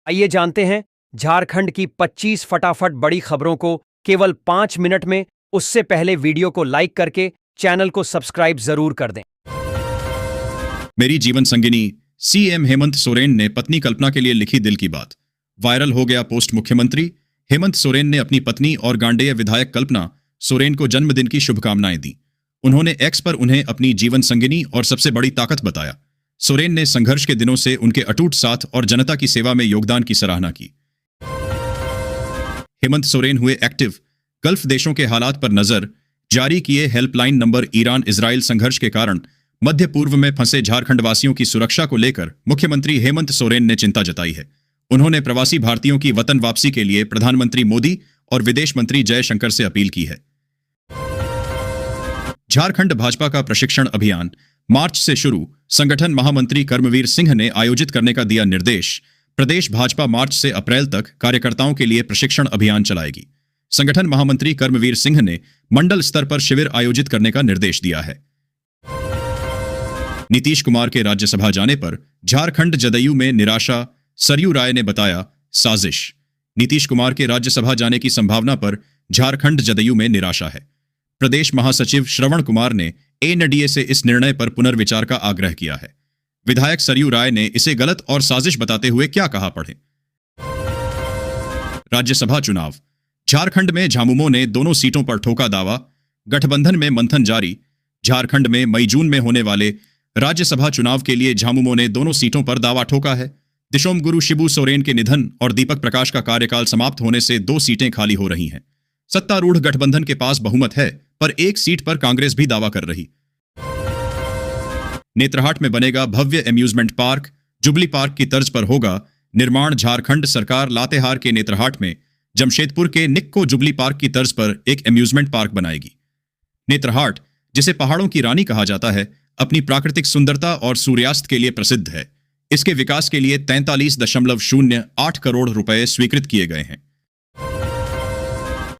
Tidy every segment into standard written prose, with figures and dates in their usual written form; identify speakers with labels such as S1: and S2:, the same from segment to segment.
S1: आइए जानते हैं झारखंड की 25 फटाफट बड़ी खबरों को केवल 5 मिनट में। उससे पहले वीडियो को लाइक करके चैनल को सब्सक्राइब जरूर कर दें।
S2: मेरी जीवन संगिनी सीएम हेमंत सोरेन ने पत्नी कल्पना के लिए लिखी दिल की बात। वायरल हो गया पोस्ट। मुख्यमंत्री हेमंत सोरेन ने अपनी पत्नी और गांडेय विधायक कल्पना सोरेन को जन्मदिन की शुभकामनाएं दी। उन्होंने एक्स पर उन्हें अपनी जीवन संगिनी और सबसे बड़ी ताकत बताया। सोरेन ने संघर्ष के दिनों से उनके अटूट साथ और जनता की सेवा में योगदान की सराहना की। हेमंत सोरेन हुए एक्टिव। गल्फ देशों के हालात पर नजर, जारी किए हेल्पलाइन नंबर। ईरान इजराइल संघर्ष के कारण मध्य पूर्व में फंसे झारखंड वासियों की सुरक्षा को लेकर मुख्यमंत्री हेमंत सोरेन ने चिंता जताई है। उन्होंने प्रवासी भारतीयों की वतन वापसी के लिए प्रधानमंत्री मोदी और विदेश मंत्री जयशंकर से अपील की है। झारखंड भाजपा का प्रशिक्षण अभियान मार्च से शुरू। संगठन महामंत्री कर्मवीर सिंह ने आयोजित करने का दिया निर्देश। प्रदेश भाजपा मार्च से अप्रैल तक कार्यकर्ताओं के लिए प्रशिक्षण अभियान चलाएगी। संगठन महामंत्री कर्मवीर सिंह ने मंडल स्तर पर शिविर आयोजित करने का निर्देश दिया है। नीतीश कुमार के राज्यसभा जाने पर झारखंड जदयू में निराशा। सरयू राय ने बताया साजिश। नीतीश कुमार के राज्यसभा जाने की संभावना पर झारखंड जदयू में निराशा है। प्रदेश महासचिव श्रवण कुमार ने एनडीए से इस निर्णय पर पुनर्विचार का आग्रह किया है। विधायक सरयू राय ने इसे गलत और साजिश बताते हुए क्या कहा, पढ़ें। राज्यसभा चुनाव। झारखंड में झामुमो ने दोनों सीटों पर ठोका दावा। गठबंधन में मंथन जारी। झारखंड में मई जून में होने वाले राज्यसभा चुनाव के लिए झामुमो ने दोनों सीटों पर दावा ठोका है। दिशोम गुरु शिबू सोरेन के निधन और दीपक प्रकाश का कार्यकाल समाप्त होने से 2 सीटें खाली हो रही हैं। सत्तारूढ़ गठबंधन के पास बहुमत है, पर 1 सीट पर कांग्रेस भी दावा कर रही। नेत्रहाट में बनेगा भव्य एम्यूजमेंट पार्क। जुबली पार्क की तर्ज पर होगा निर्माण। झारखंड सरकार लातेहार के नेत्रहाट में जमशेदपुर के निक्को जुबली पार्क की तर्ज पर एक एम्यूजमेंट पार्क बनाएगी। नेत्रहाट, जिसे पहाड़ों की रानी कहा जाता है, अपनी प्राकृतिक सुंदरता और सूर्यास्त के लिए प्रसिद्ध है। इसके विकास के लिए 43.08 करोड़ रुपए स्वीकृत किए गए हैं।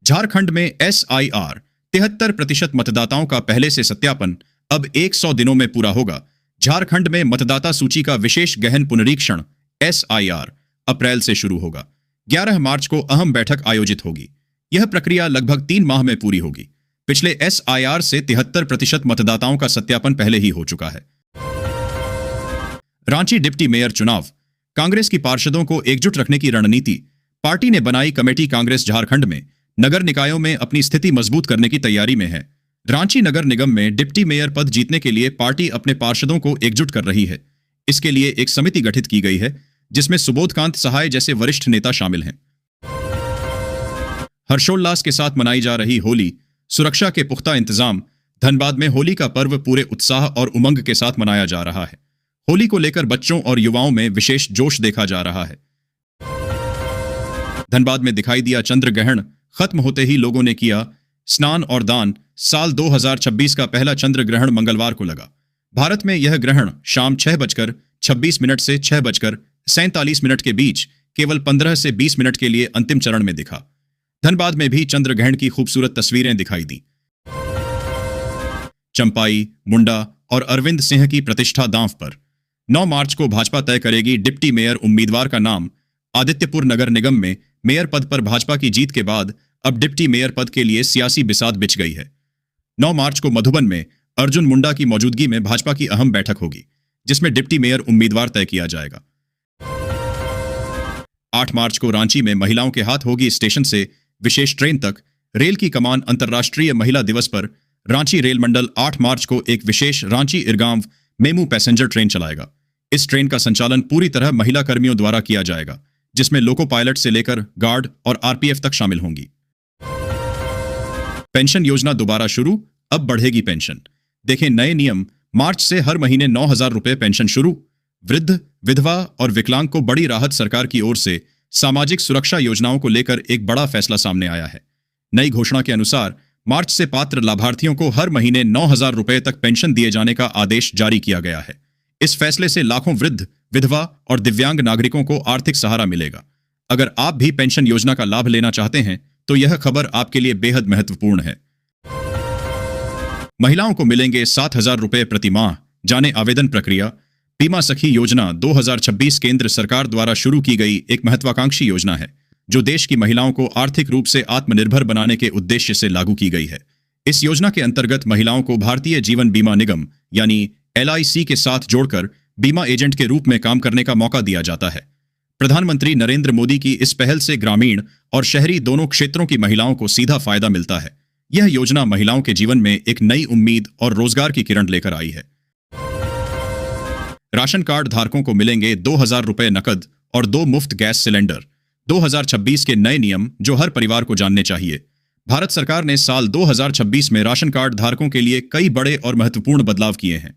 S2: झारखंड में SIR 73% मतदाताओं का पहले से सत्यापन अब 100 दिनों में पूरा होगा। झारखंड में मतदाता सूची का विशेष गहन पुनरीक्षण SIR अप्रैल से शुरू होगा। 11 मार्च को अहम बैठक आयोजित होगी। यह प्रक्रिया लगभग 3 माह में पूरी होगी। पिछले SIR से 73% मतदाताओं का सत्यापन पहले ही हो चुका है। रांची डिप्टी मेयर चुनाव। कांग्रेस की पार्षदों को एकजुट रखने की रणनीति। पार्टी ने बनाई कमेटी। कांग्रेस झारखंड में नगर निकायों में अपनी स्थिति मजबूत करने की तैयारी में है। रांची नगर निगम में डिप्टी मेयर पद जीतने के लिए पार्टी अपने पार्षदों को एकजुट कर रही है। इसके लिए एक समिति गठित की गई है, जिसमें सुबोधकांत सहाय जैसे वरिष्ठ नेता शामिल हैं। हर्षोल्लास के साथ मनाई जा रही होली। सुरक्षा के पुख्ता इंतजाम। धनबाद में होली का पर्व पूरे उत्साह और उमंग के साथ मनाया जा रहा है। होली को लेकर बच्चों और युवाओं में विशेष जोश देखा जा रहा है। धनबाद में दिखाई दिया चंद्र ग्रहण। खत्म होते ही लोगों ने किया स्नान और दान। साल 2026 का पहला चंद्र ग्रहण मंगलवार को लगा। भारत में यह ग्रहण शाम 6:26 से 6:47 के बीच केवल 15 से 20 मिनट के लिए अंतिम चरण में दिखा। धनबाद में भी चंद्र ग्रहण की खूबसूरत तस्वीरें दिखाई दी। चंपाई, मुंडा और अरविंद सिंह की प्रतिष्ठा दांव पर। 9 मार्च को भाजपा तय करेगी डिप्टी मेयर उम्मीदवार का नाम। आदित्यपुर नगर निगम में मेयर पद पर भाजपा की जीत के बाद अब डिप्टी मेयर पद के लिए सियासी बिसात बिछ गई है। 9 मार्च को मधुबन में अर्जुन मुंडा की मौजूदगी में भाजपा की अहम बैठक होगी, जिसमें डिप्टी मेयर उम्मीदवार तय किया जाएगा। 8 मार्च को रांची में महिलाओं के हाथ होगी स्टेशन से विशेष ट्रेन तक। रेल की कमान अंतर्राष्ट्रीय महिला दिवस पर रांची रेल मंडल 8 मार्च को एक विशेष रांची इरगांव मेमू पैसेंजर ट्रेन चलाएगा। इस ट्रेन का संचालन पूरी तरह महिला कर्मियों द्वारा किया जाएगा, जिसमें लोको पायलट से लेकर गार्ड और RPF तक शामिल होंगी। पेंशन योजना दोबारा शुरू। अब बढ़ेगी पेंशन। देखें नए नियम। मार्च से हर महीने 9,000 रुपए पेंशन शुरू। वृद्ध, विधवा और विकलांग को बड़ी राहत। सरकार की ओर से सामाजिक सुरक्षा योजनाओं को लेकर एक बड़ा फैसला सामने आया है। नई घोषणा के अनुसार मार्च से पात्र लाभार्थियों को हर महीने 9,000 रुपए तक पेंशन दिए जाने का आदेश जारी किया गया है। इस फैसले से लाखों वृद्ध, विधवा और दिव्यांग नागरिकों को आर्थिक सहारा मिलेगा। अगर आप भी पेंशन योजना का लाभ लेना चाहते हैं तो यह खबर आपके लिए बेहद महत्वपूर्ण है। महिलाओं को मिलेंगे 7,000 रुपए प्रति माह। जाने आवेदन प्रक्रिया। बीमा सखी योजना 2026 केंद्र सरकार द्वारा शुरू की गई एक महत्वाकांक्षी योजना है जो देश की महिलाओं को आर्थिक रूप से आत्मनिर्भर बनाने के उद्देश्य से लागू की गई है। इस योजना के अंतर्गत महिलाओं को भारतीय जीवन बीमा निगम यानी LIC के साथ जोड़कर बीमा एजेंट के रूप में काम करने का मौका दिया जाता है। प्रधानमंत्री नरेंद्र मोदी की इस पहल से ग्रामीण और शहरी दोनों क्षेत्रों की महिलाओं को सीधा फायदा मिलता है। यह योजना महिलाओं के जीवन में एक नई उम्मीद और रोजगार की किरण लेकर आई है। राशन कार्ड धारकों को मिलेंगे 2000 रुपए नकद और 2 मुफ्त गैस सिलेंडर। 2026 के नए नियम जो हर परिवार को जानने चाहिए। भारत सरकार ने साल 2026 में राशन कार्ड धारकों के लिए कई बड़े और महत्वपूर्ण बदलाव किए हैं।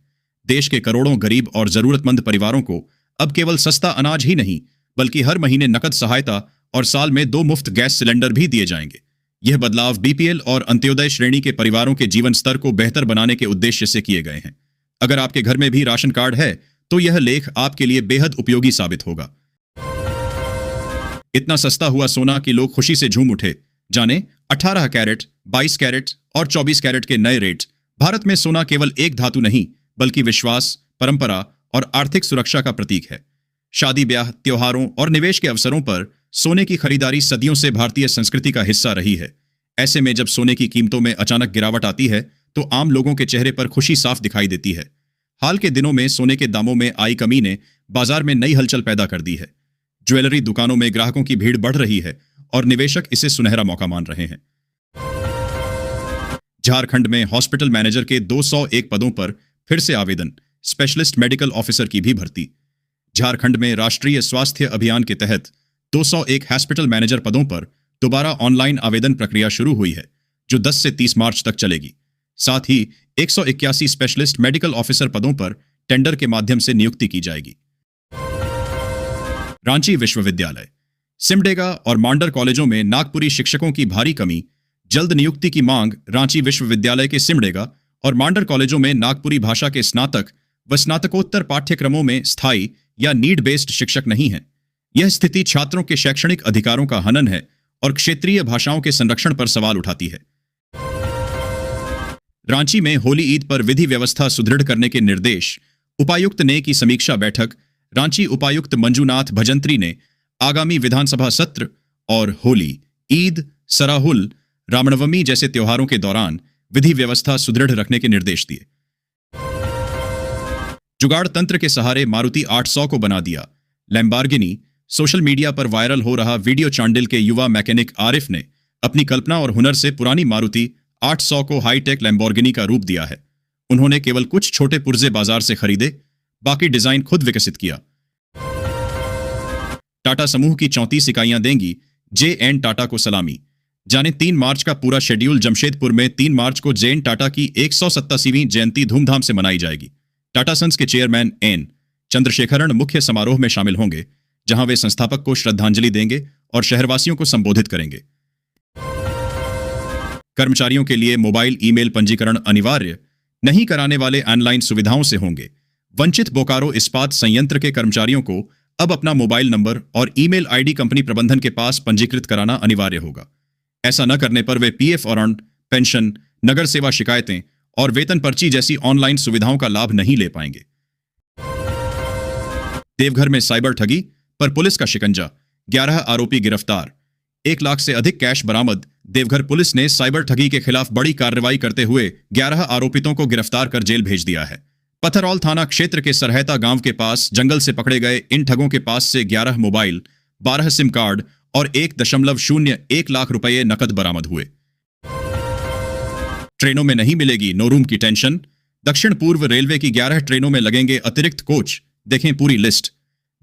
S2: देश के करोड़ों गरीब और जरूरतमंद परिवारों को अब केवल सस्ता अनाज ही नहीं बल्कि हर महीने नकद सहायता और साल में 2 मुफ्त गैस सिलेंडर भी दिए जाएंगे। यह बदलाव BPL और अंत्योदय श्रेणी के परिवारों के जीवन स्तर को बेहतर बनाने के उद्देश्य से किए गए हैं। अगर आपके घर में भी राशन कार्ड है तो यह लेख आपके लिए बेहद उपयोगी साबित होगा। इतना सस्ता हुआ सोना कि लोग खुशी से झूम उठे। जाने 18 कैरेट, 22 कैरेट और 24 कैरेट के नए रेट। भारत में सोना केवल एक धातु नहीं बल्कि विश्वास, परंपरा और आर्थिक सुरक्षा का प्रतीक है। शादी ब्याह, त्योहारों और निवेश के अवसरों पर सोने की खरीदारी सदियों से भारतीय संस्कृति का हिस्सा रही है। ऐसे में जब सोने की कीमतों में अचानक गिरावट आती है तो आम लोगों के चेहरे पर खुशी साफ दिखाई देती है। हाल के दिनों में सोने के दामों में आई कमी ने बाजार में नई हलचल पैदा कर दी है। ज्वेलरी दुकानों में ग्राहकों की भीड़ बढ़ रही है और निवेशक इसे सुनहरा मौका मान रहे हैं। झारखंड में हॉस्पिटल मैनेजर के 201 पदों पर फिर से आवेदन, स्पेशलिस्ट मेडिकल ऑफिसर की भी भर्ती। झारखंड में राष्ट्रीय स्वास्थ्य अभियान के तहत 201 हॉस्पिटल मैनेजर पदों पर दोबारा ऑनलाइन आवेदन प्रक्रिया शुरू हुई है जो 10 से 30 मार्च तक चलेगी। साथ ही 181 स्पेशलिस्ट मेडिकल ऑफिसर पदों पर टेंडर के माध्यम से नियुक्ति की जाएगी। रांची विश्वविद्यालय, सिमडेगा और मांडर कॉलेजों में नागपुरी शिक्षकों की भारी कमी, जल्द नियुक्ति की मांग। रांची विश्वविद्यालय के सिमडेगा और मांडर कॉलेजों में नागपुरी भाषा के स्नातक व स्नातकोत्तर पाठ्यक्रमों में स्थायी या नीड बेस्ड शिक्षक नहीं है। यह स्थिति छात्रों के शैक्षणिक अधिकारों का हनन है और क्षेत्रीय भाषाओं के संरक्षण पर सवाल उठाती है। रांची में होली ईद पर विधि व्यवस्था सुदृढ़ करने के निर्देश। उपायुक्त ने की समीक्षा बैठक। रांची उपायुक्त मंजूनाथ भजंत्री ने आगामी विधानसभा सत्र और होली, ईद, सराहुल, रामनवमी जैसे त्योहारों के दौरान विधि व्यवस्था सुदृढ़ रखने के निर्देश दिए। जुगाड़ तंत्र के सहारे मारुति 800 को बना दिया लैम्बोर्गिनी। सोशल मीडिया पर वायरल हो रहा वीडियो चांडिल के युवा मैकेनिक आरिफ ने अपनी कल्पना और हुनर से पुरानी मारुति 800 को हाईटेक लैम्बोर्गिनी का रूप दिया है। उन्होंने केवल कुछ छोटे पुर्जे बाजार से खरीदे, बाकी डिजाइन खुद विकसित किया। टाटा समूह की 34 इकाइयां देंगी JN टाटा को सलामी। जाने 3 मार्च का पूरा शेड्यूल। जमशेदपुर में 3 मार्च को JN टाटा की 187वीं जयंती धूमधाम से मनाई जाएगी। टाटा सन्स के चेयरमैन N चंद्रशेखरन मुख्य समारोह में शामिल होंगे जहां वे संस्थापक को श्रद्धांजलि देंगे और शहरवासियों को संबोधित करेंगे। कर्मचारियों के लिए मोबाइल ईमेल पंजीकरण अनिवार्य नहीं कराने वाले ऑनलाइन सुविधाओं से होंगे वंचित। बोकारो इस्पात संयंत्र के कर्मचारियों को अब अपना मोबाइल नंबर और ईमेल आईडी कंपनी प्रबंधन के पास पंजीकृत कराना अनिवार्य होगा। ऐसा न करने पर वे PF और पेंशन, नगर सेवा शिकायतें और वेतन पर्ची जैसी ऑनलाइन सुविधाओं का लाभ नहीं ले पाएंगे। देवघर में साइबर ठगी पर पुलिस का शिकंजा, 11 आरोपी गिरफ्तार। 1 लाख से अधिक कैश बरामद। देवघर पुलिस ने साइबर ठगी के खिलाफ बड़ी कार्रवाई करते हुए 11 आरोपितों को गिरफ्तार कर जेल भेज दिया है। पथरौल थाना क्षेत्र के सरहैता गांव के पास जंगल से पकड़े गए इन ठगों के पास से 11 मोबाइल, 12 सिम कार्ड और 1.01 लाख रुपए नकद बरामद हुए। ट्रेनों में नहीं मिलेगी नो रूम की टेंशन। दक्षिण पूर्व रेलवे की 11 ट्रेनों में लगेंगे अतिरिक्त कोच। देखें पूरी लिस्ट।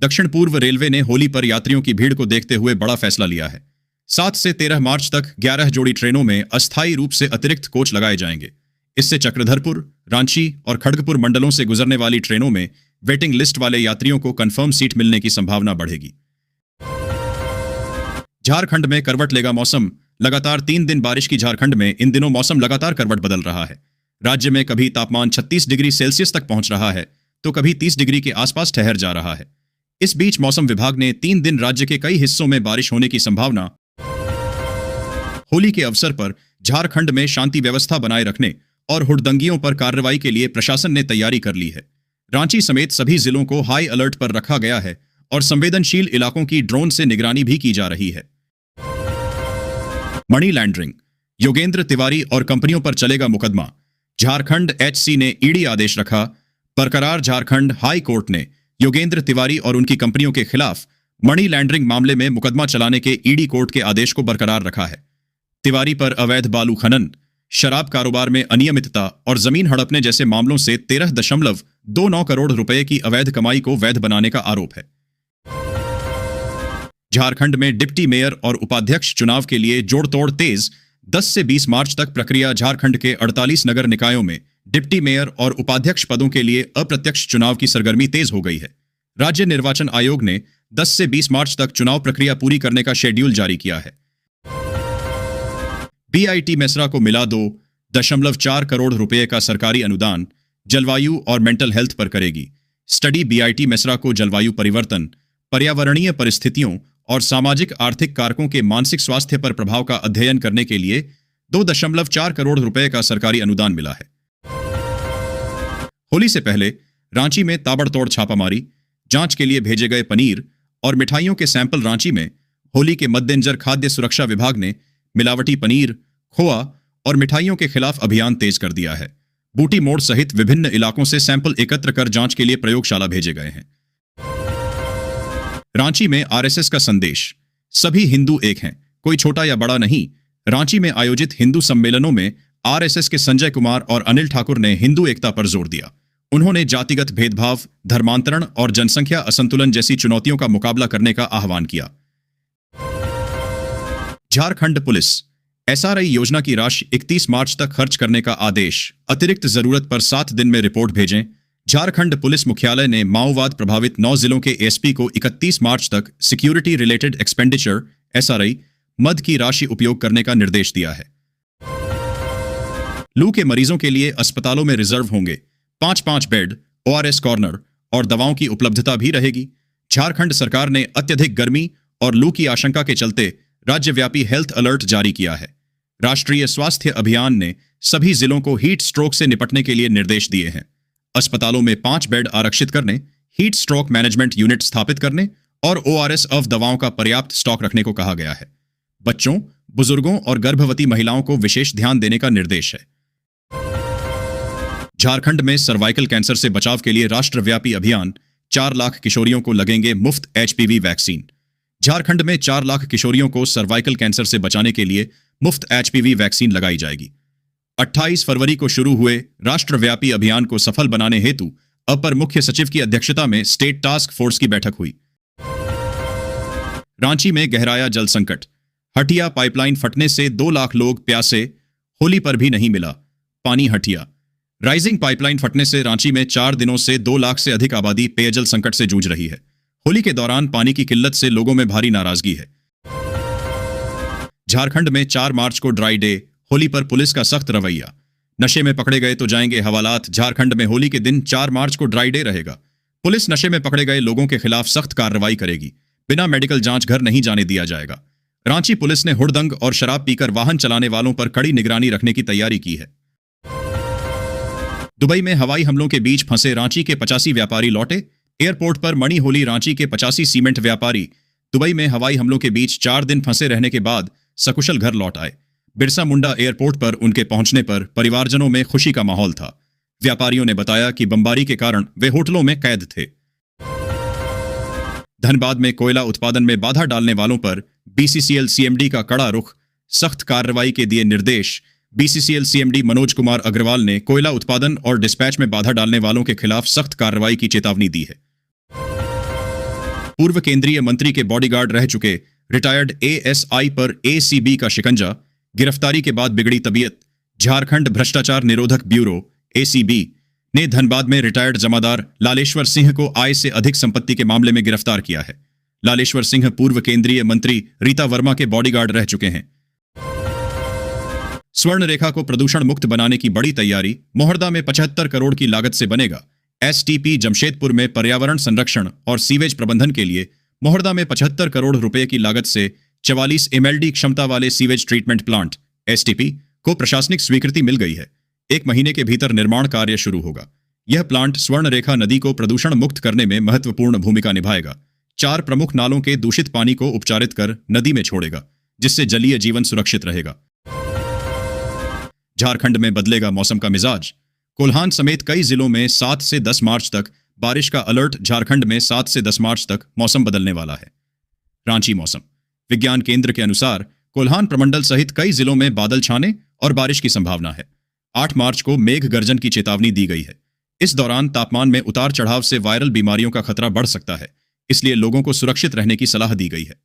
S2: दक्षिण पूर्व रेलवे ने होली पर यात्रियों की भीड़ को देखते हुए बड़ा फैसला लिया है। 7 से 13 मार्च तक 11 जोड़ी ट्रेनों में अस्थायी रूप से अतिरिक्त कोच लगाए जाएंगे। इससे चक्रधरपुर, रांची और खड़गपुर मंडलों से गुजरने वाली ट्रेनों में वेटिंग लिस्ट वाले यात्रियों को कंफर्म सीट मिलने की संभावना बढ़ेगी। झारखंड में करवट लेगा मौसम। लगातार 3 दिन बारिश की झारखंड में इन दिनों मौसम लगातार करवट बदल रहा है। राज्य में कभी तापमान 36 डिग्री सेल्सियस तक पहुंच रहा है तो कभी 30 डिग्री के आसपास ठहर जा रहा है। इस बीच मौसम विभाग ने 3 दिन राज्य के कई हिस्सों में बारिश होने की संभावना। होली के अवसर पर झारखंड में शांति व्यवस्था बनाए रखने और हुड़दंगियों पर कार्रवाई के लिए प्रशासन ने तैयारी कर ली है। रांची समेत सभी जिलों को हाई अलर्ट पर रखा गया है और संवेदनशील इलाकों की ड्रोन से निगरानी भी की जा रही है। मनी लैंडरिंग, योगेंद्र तिवारी और कंपनियों पर चलेगा मुकदमा। झारखंड एचसी ने ईडी आदेश रखा। बरकरार झारखंड हाई कोर्ट ने योगेंद्र तिवारी और उनकी कंपनियों के खिलाफ मनी लैंडरिंग मामले में मुकदमा चलाने के ईडी कोर्ट के आदेश को बरकरार रखा है। तिवारी पर अवैध बालू खनन, शराब कारोबार में अनियमितता और जमीन हड़पने जैसे मामलों से 13.29 करोड़ रुपए की अवैध कमाई को वैध बनाने का आरोप है। झारखंड में डिप्टी मेयर और उपाध्यक्ष चुनाव के लिए जोड़तोड़ तेज। 10 से 20 मार्च तक प्रक्रिया। झारखंड के 48 नगर निकायों में डिप्टी मेयर और उपाध्यक्ष पदों के लिए अप्रत्यक्ष चुनाव की सरगर्मी तेज हो गई है। राज्य निर्वाचन आयोग ने 10 से 20 मार्च तक चुनाव प्रक्रिया पूरी करने का शेड्यूल जारी किया है। बीआईटी मेसरा को मिला 2.4 करोड़ रुपए का सरकारी अनुदान। जलवायु और मेंटल हेल्थ पर करेगी स्टडी। बीआईटी मेसरा को जलवायु परिवर्तन, पर्यावरणीय परिस्थितियों और सामाजिक आर्थिक कारकों के मानसिक स्वास्थ्य पर प्रभाव का अध्ययन करने के लिए 2.4 करोड़ रुपए का सरकारी अनुदान मिला है। होली से पहले रांची में ताबड़तोड़ छापामारी। जांच के लिए भेजे गए पनीर और मिठाइयों के सैंपल रांची में। होली के मद्देनजर खाद्य सुरक्षा विभाग ने मिलावटी पनीर, खोआ और मिठाइयों के खिलाफ अभियान तेज कर दिया है। बूटी मोड़ सहित विभिन्न इलाकों से सैंपल एकत्र कर जांच के लिए प्रयोगशाला भेजे गए हैं। रांची में आरएसएस का संदेश, सभी हिंदू एक हैं, कोई छोटा या बड़ा नहीं। रांची में आयोजित हिंदू सम्मेलनों में आरएसएस के संजय कुमार और अनिल ठाकुर ने हिंदू एकता पर जोर दिया। उन्होंने जातिगत भेदभाव, धर्मांतरण और जनसंख्या असंतुलन जैसी चुनौतियों का मुकाबला करने का आह्वान किया। झारखंड पुलिस एसआरआई योजना की राशि 31 मार्च तक खर्च करने का आदेश। अतिरिक्त जरूरत पर 7 दिन में रिपोर्ट भेजें। झारखंड पुलिस मुख्यालय ने माओवाद प्रभावित 9 जिलों के एसपी को 31 मार्च तक सिक्योरिटी रिलेटेड एक्सपेंडिचर एसआरआई मद की राशि उपयोग करने का निर्देश दिया है। लू के मरीजों के लिए अस्पतालों में रिजर्व होंगे 5-5 बेड, ओआरएस कॉर्नर और दवाओं की उपलब्धता भी रहेगी। झारखंड सरकार ने अत्यधिक गर्मी और लू की आशंका के चलते राज्यव्यापी हेल्थ अलर्ट जारी किया है। राष्ट्रीय स्वास्थ्य अभियान ने सभी जिलों को हीट स्ट्रोक से निपटने के लिए निर्देश दिए हैं। अस्पतालों में 5 बेड आरक्षित करने, हीट स्ट्रोक मैनेजमेंट यूनिट स्थापित करने और ओआरएस ऑफ दवाओं का पर्याप्त स्टॉक रखने को कहा गया है। बच्चों, बुजुर्गों और गर्भवती महिलाओं को विशेष ध्यान देने का निर्देश है। झारखंड में सर्वाइकल कैंसर से बचाव के लिए राष्ट्रव्यापी अभियान। 4 लाख किशोरियों को लगेंगे मुफ्त एचपीवी वैक्सीन। झारखंड में 4 लाख किशोरियों को सर्वाइकल कैंसर से बचाने के लिए मुफ्त एचपीवी वैक्सीन लगाई जाएगी। 28 फरवरी को शुरू हुए राष्ट्रव्यापी अभियान को सफल बनाने हेतु अपर मुख्य सचिव की अध्यक्षता में स्टेट टास्क फोर्स की बैठक हुई। रांची में गहराया जल संकट। हटिया पाइपलाइन फटने से 2 लाख लोग प्यासे। होली पर भी नहीं मिला पानी। हटिया राइजिंग पाइपलाइन फटने से रांची में 4 दिनों से 2 लाख से अधिक आबादी पेयजल संकट से जूझ रही है। होली के दौरान पानी की किल्लत से लोगों में भारी नाराजगी है। झारखंड में 4 मार्च को ड्राई डे। होली पर पुलिस का सख्त रवैया। नशे में पकड़े गए तो जाएंगे हवालात। झारखंड में होली के दिन 4 मार्च को ड्राई डे रहेगा। पुलिस नशे में पकड़े गए लोगों के खिलाफ सख्त कार्रवाई करेगी। बिना मेडिकल जांच घर नहीं जाने दिया जाएगा। रांची पुलिस ने हुड़दंग और शराब पीकर वाहन चलाने वालों पर कड़ी निगरानी रखने की तैयारी की है। दुबई में हवाई हमलों के बीच फंसे रांची के 85 व्यापारी लौटे। एयरपोर्ट पर मणि होली। रांची के 85 सीमेंट व्यापारी दुबई में हवाई हमलों के बीच 4 दिन फंसे रहने के बाद सकुशल घर लौट आए। बिरसा मुंडा एयरपोर्ट पर उनके पहुंचने पर परिवारजनों में खुशी का माहौल था। व्यापारियों ने बताया कि बमबारी के कारण वे होटलों में कैद थे। धनबाद में कोयला उत्पादन में बाधा डालने वालों पर बीसीसीएल सीएमडी का कड़ा रुख। सख्त कार्रवाई के दिए निर्देश। बीसीसीएल सीएमडी मनोज कुमार अग्रवाल ने कोयला उत्पादन और डिस्पैच में बाधा डालने वालों के खिलाफ सख्त कार्रवाई की चेतावनी दी है। पूर्व केंद्रीय मंत्री के बॉडीगार्ड रह चुके रिटायर्ड एएसआई पर एसीबी का शिकंजा। गिरफ्तारी के बाद बिगड़ी तबीयत। झारखंड भ्रष्टाचार निरोधक ब्यूरो एसीबी ने धनबाद में रिटायर्ड जमादार लालेश्वर सिंह को आय से अधिक संपत्ति के मामले में गिरफ्तार किया है। लालेश्वर सिंह पूर्व केंद्रीय मंत्री रीता वर्मा के बॉडीगार्ड रह चुके हैं। स्वर्ण रेखा को प्रदूषण मुक्त बनाने की बड़ी तैयारी। मोहर्दा में 75 करोड़ की लागत से बनेगा एसटीपी। जमशेदपुर में पर्यावरण संरक्षण और सीवेज प्रबंधन के लिए मोहर्दा में 75 करोड़ रुपए की लागत से 44 एमएलडी क्षमता वाले सीवेज ट्रीटमेंट प्लांट एसटीपी को प्रशासनिक स्वीकृति मिल गई है। 1 महीने के भीतर निर्माण कार्य शुरू होगा। यह प्लांट स्वर्णरेखा नदी को प्रदूषण मुक्त करने में महत्वपूर्ण भूमिका निभाएगा। 4 प्रमुख नालों के दूषित पानी को उपचारित कर नदी में छोड़ेगा, जिससे जलीय जीवन सुरक्षित रहेगा। झारखंड में बदलेगा मौसम का मिजाज। कोल्हान समेत कई जिलों में 7 से 10 मार्च तक बारिश का अलर्ट। झारखंड में 7 से 10 मार्च तक मौसम बदलने वाला है। रांची मौसम विज्ञान केंद्र के अनुसार कोल्हान प्रमंडल सहित कई जिलों में बादल छाने और बारिश की संभावना है। 8 मार्च को मेघ गर्जन की चेतावनी दी गई है। इस दौरान तापमान में उतार चढ़ाव से वायरल बीमारियों का खतरा बढ़ सकता है, इसलिए लोगों को सुरक्षित रहने की सलाह दी गई है।